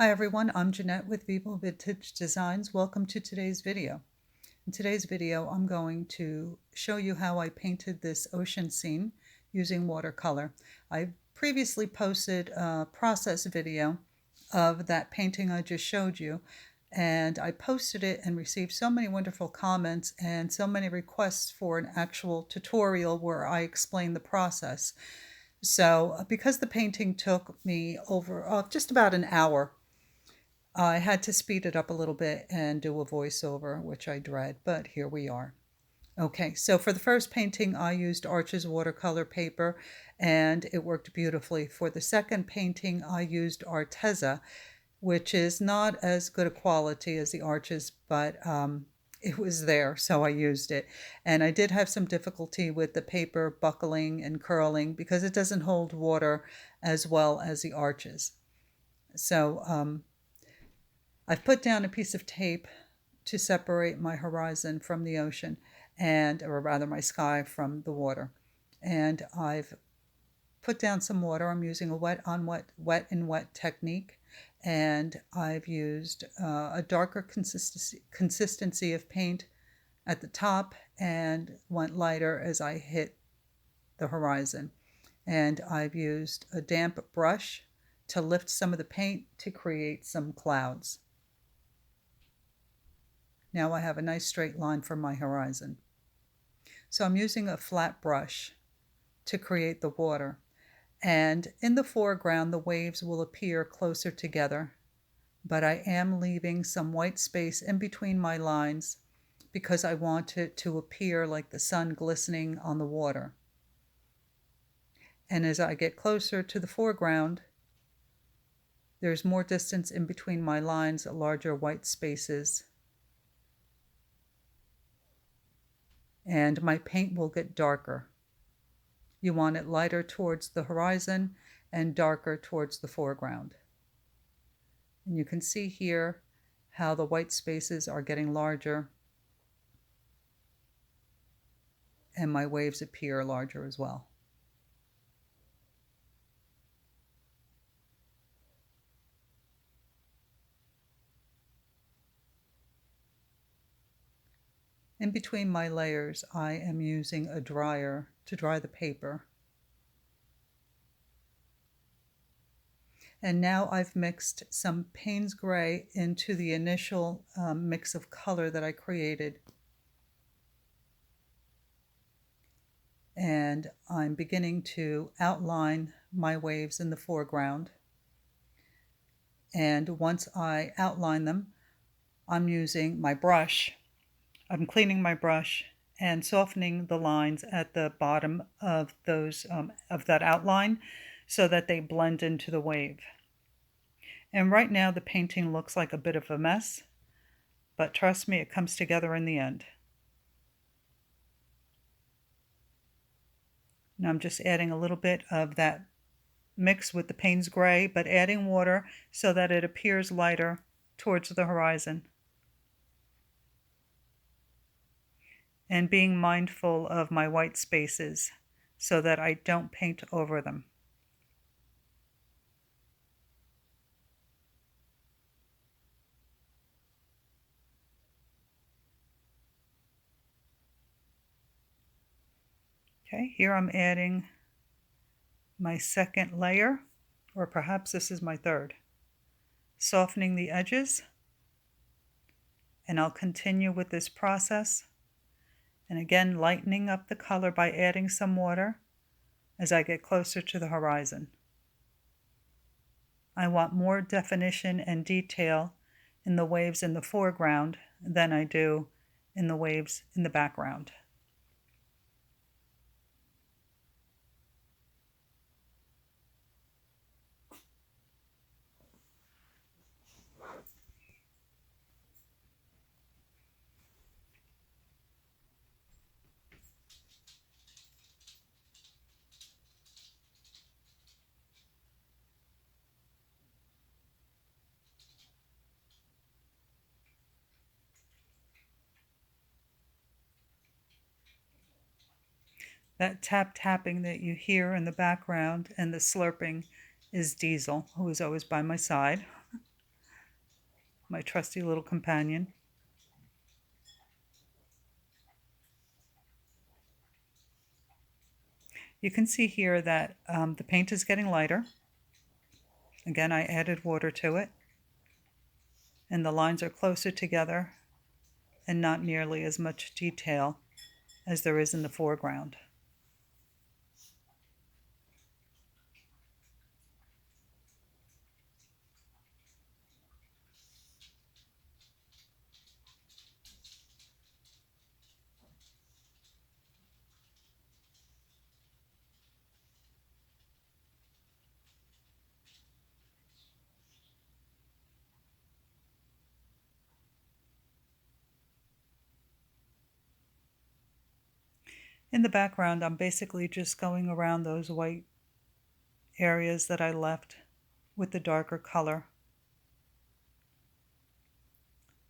Hi everyone, I'm Jeanette with Vivo Vintage Designs. Welcome to today's video. In today's video, I'm going to show you how I painted this ocean scene using watercolor. I previously posted a process video of that painting I just showed you, and I posted it and received so many wonderful comments and so many requests for an actual tutorial where I explain the process. So because the painting took me over just about an hour, I had to speed it up a little bit and do a voiceover, which I dread, but here we are. Okay, so for the first painting, I used Arches watercolor paper, and it worked beautifully. For the second painting, I used Arteza, which is not as good a quality as the Arches, but it was there, so I used it. And I did have some difficulty with the paper buckling and curling because it doesn't hold water as well as the Arches. So I've put down a piece of tape to separate my horizon from the ocean, or rather my sky from the water. And I've put down some water. I'm using a wet on wet, wet and wet technique. And I've used a darker consistency of paint at the top and went lighter as I hit the horizon. And I've used a damp brush to lift some of the paint to create some clouds. Now I have a nice straight line for my horizon. So I'm using a flat brush to create the water. And in the foreground, the waves will appear closer together, but I am leaving some white space in between my lines because I want it to appear like the sun glistening on the water. And as I get closer to the foreground, there's more distance in between my lines, larger white spaces, and my paint will get darker. You want it lighter towards the horizon and darker towards the foreground. And you can see here how the white spaces are getting larger and my waves appear larger as well. In between my layers, I am using a dryer to dry the paper. And now I've mixed some Payne's Gray into the initial mix of color that I created. And I'm beginning to outline my waves in the foreground. And once I outline them, I'm using my brush. I'm cleaning my brush and softening the lines at the bottom of those of that outline so that they blend into the wave. And right now the painting looks like a bit of a mess, but trust me, it comes together in the end. Now I'm just adding a little bit of that mix with the Payne's Gray, but adding water so that it appears lighter towards the horizon. And being mindful of my white spaces so that I don't paint over them. Okay, here I'm adding my second layer, or perhaps this is my third. Softening the edges, and I'll continue with this process. And again, lightening up the color by adding some water as I get closer to the horizon. I want more definition and detail in the waves in the foreground than I do in the waves in the background. That tapping that you hear in the background and the slurping is Diesel, who is always by my side. my trusty little companion. You can see here that the paint is getting lighter. Again, I added water to it, and the lines are closer together and not nearly as much detail as there is in the foreground. In the background, I'm basically just going around those white areas that I left with the darker color.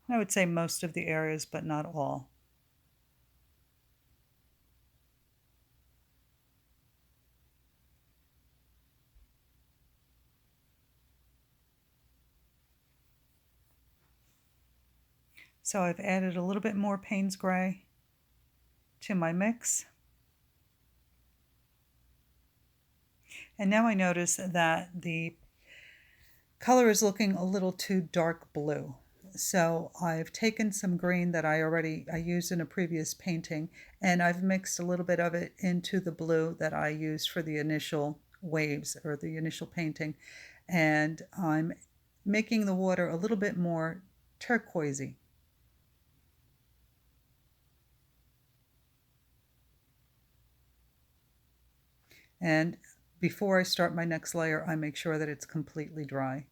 I would say most of the areas, but not all. So I've added a little bit more Payne's Gray to my mix. And now I notice that the color is looking a little too dark blue. So I've taken some green that I used in a previous painting, and I've mixed a little bit of it into the blue that I used for the initial waves or the initial painting. And I'm making the water a little bit more turquoisey. And before I start my next layer, I make sure that it's completely dry.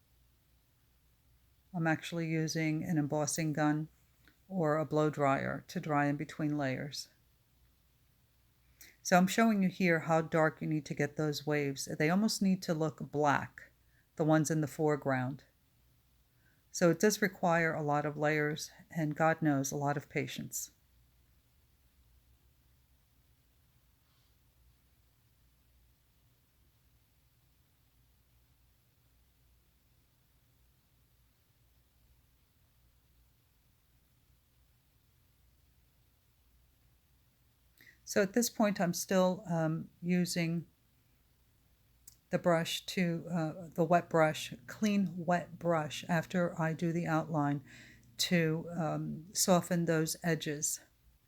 I'm actually using an embossing gun or a blow dryer to dry in between layers. So I'm showing you here how dark you need to get those waves. They almost need to look black, the ones in the foreground. So it does require a lot of layers and, God knows, a lot of patience. So at this point, I'm still using the brush the wet brush, clean wet brush after I do the outline to soften those edges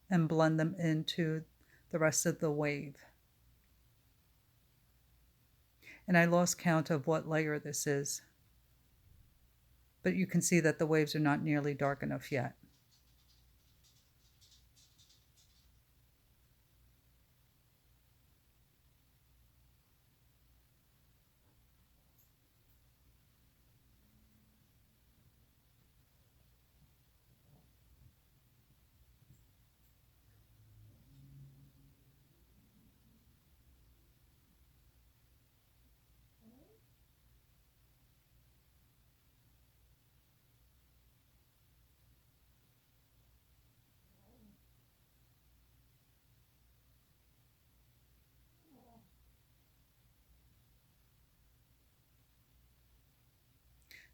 and blend them into the rest of the wave. And I lost count of what layer this is, but you can see that the waves are not nearly dark enough yet.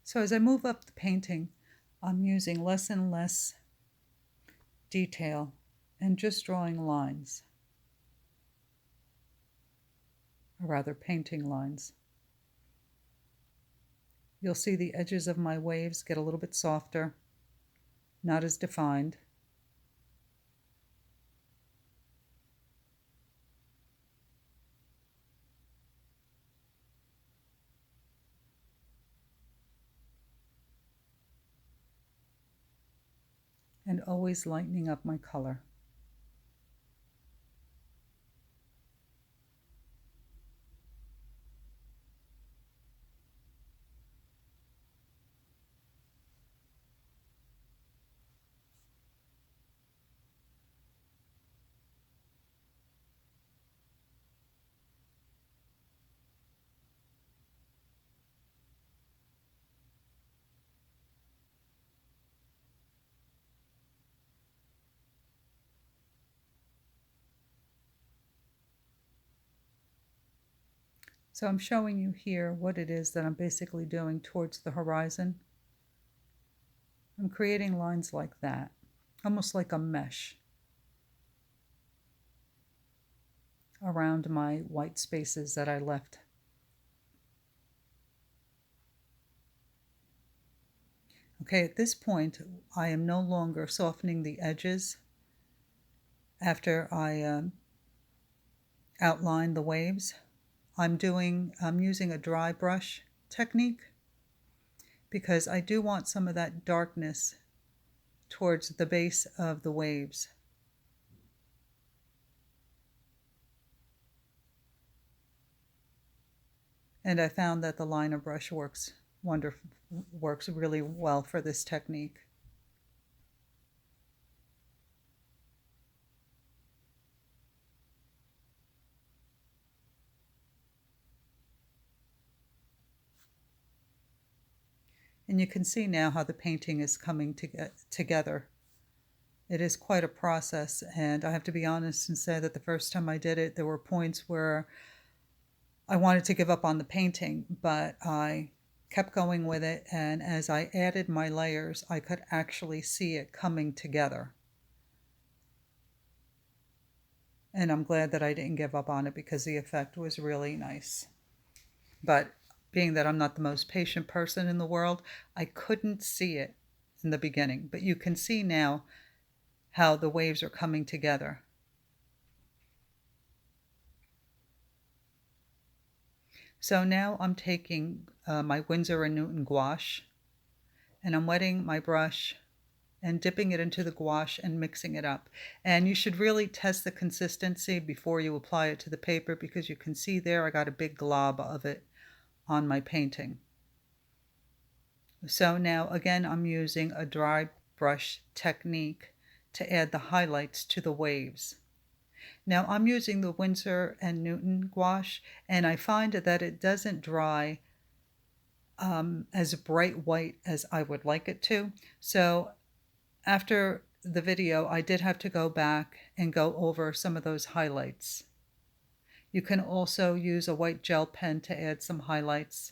So as I move up the painting, I'm using less and less detail and just drawing lines, or rather painting lines. You'll see the edges of my waves get a little bit softer, not as defined. And always lightening up my color. So I'm showing you here what it is that I'm basically doing towards the horizon. I'm creating lines like that, almost like a mesh around my white spaces that I left. Okay, at this point, I am no longer softening the edges after I outline the waves. I'm using a dry brush technique because I do want some of that darkness towards the base of the waves. And I found that the liner brush works really well for this technique. And you can see now how the painting is coming together. It is quite a process, and I have to be honest and say that the first time I did it, there were points where I wanted to give up on the painting, but I kept going with it, and as I added my layers, I could actually see it coming together. And I'm glad that I didn't give up on it because the effect was really nice. But being that I'm not the most patient person in the world, I couldn't see it in the beginning. But you can see now how the waves are coming together. So now I'm taking my Winsor & Newton gouache, and I'm wetting my brush and dipping it into the gouache and mixing it up. And you should really test the consistency before you apply it to the paper, because you can see there I got a big glob of it on my painting. So now again I'm using a dry brush technique to add the highlights to the waves. Now I'm using the Winsor & Newton gouache, and I find that it doesn't dry as bright white as I would like it to. So after the video, I did have to go back and go over some of those highlights. You can also use a white gel pen to add some highlights.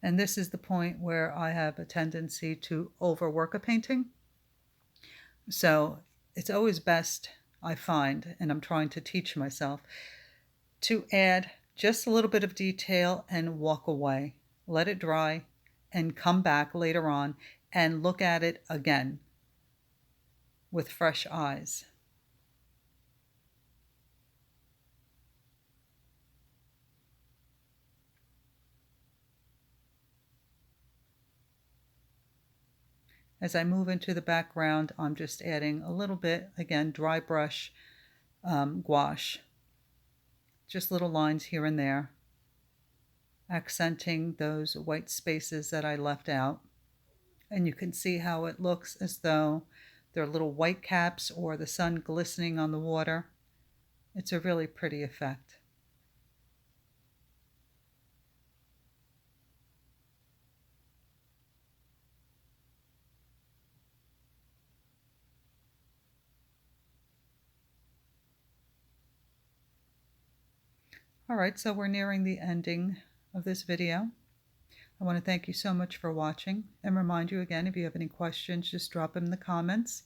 And this is the point where I have a tendency to overwork a painting. So it's always best, I find, and I'm trying to teach myself, to add just a little bit of detail and walk away. Let it dry and come back later on and look at it again with fresh eyes. As I move into the background, I'm just adding a little bit, again, dry brush gouache, just little lines here and there, accenting those white spaces that I left out. And you can see how it looks as though they're little white caps or the sun glistening on the water. It's a really pretty effect. All right, so we're nearing the ending of this video. I want to thank you so much for watching, and remind you again, if you have any questions, just drop them in the comments.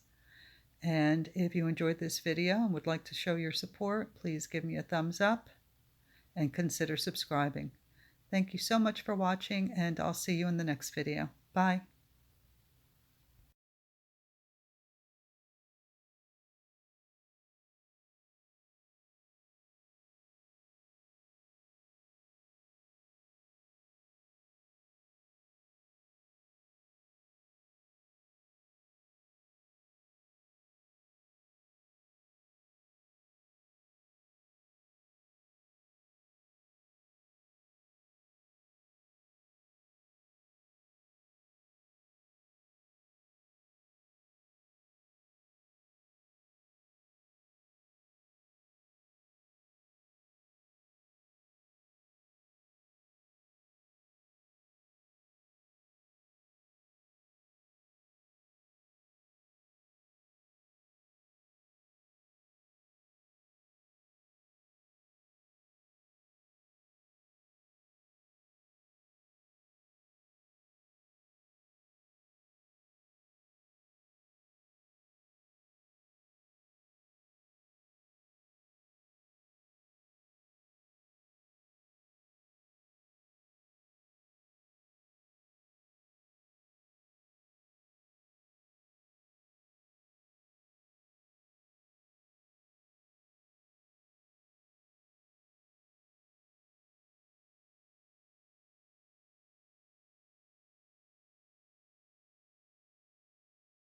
And if you enjoyed this video and would like to show your support, please give me a thumbs up and consider subscribing. Thank you so much for watching, and I'll see you in the next video. Bye.